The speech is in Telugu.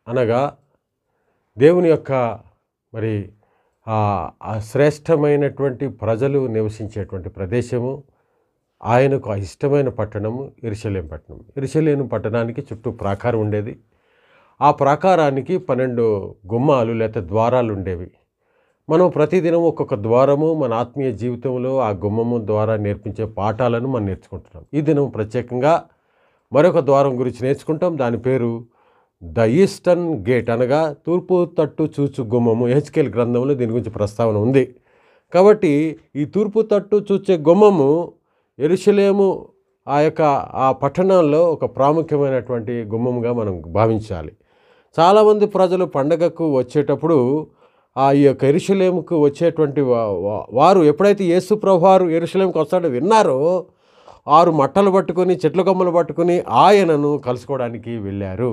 అనగా దేవుని యొక్క మరి శ్రేష్టమైనటువంటి ప్రజలు నివసించేటువంటి ప్రదేశము, ఆయనకు ఇష్టమైన పట్టణము యెరూషలేము పట్టణం. యెరూషలేము పట్టణానికి చుట్టూ ప్రాకారం ఉండేది. ఆ ప్రాకారానికి 12 గుమ్మాలు లేకపోతే ద్వారాలు ఉండేవి. మనం ప్రతిదినం ఒక్కొక్క ద్వారము మన ఆత్మీయ జీవితంలో ఆ గుమ్మము ద్వారా నేర్పించే పాఠాలను మనం నేర్చుకుంటున్నాం. ఈ దినం ప్రత్యేకంగా మరొక ద్వారం గురించి నేర్చుకుంటాం. దాని పేరు ద ఈస్టర్న్ గేట్, అనగా తూర్పు తట్టు చూచు గుమ్మము. యెహెజ్కేలు గ్రంథంలో దీని గురించి ప్రస్తావన ఉంది. కాబట్టి ఈ తూర్పు తట్టు చూచే గుమ్మము యెరూషలేము ఆ పట్టణంలో ఒక ప్రాముఖ్యమైనటువంటి గుమ్మముగా మనం భావించాలి. చాలామంది ప్రజలు పండగకు వచ్చేటప్పుడు ఈ యొక్క యెరూషలేముకు వచ్చేటువంటి వారు ఎప్పుడైతే యేసు ప్రభువారు యెరూషలేముకు వస్తాడో విన్నారో, 6 మట్టలు పట్టుకొని చెట్ల కొమ్మలు పట్టుకొని ఆయనను కలుసుకోవడానికి వెళ్ళారు.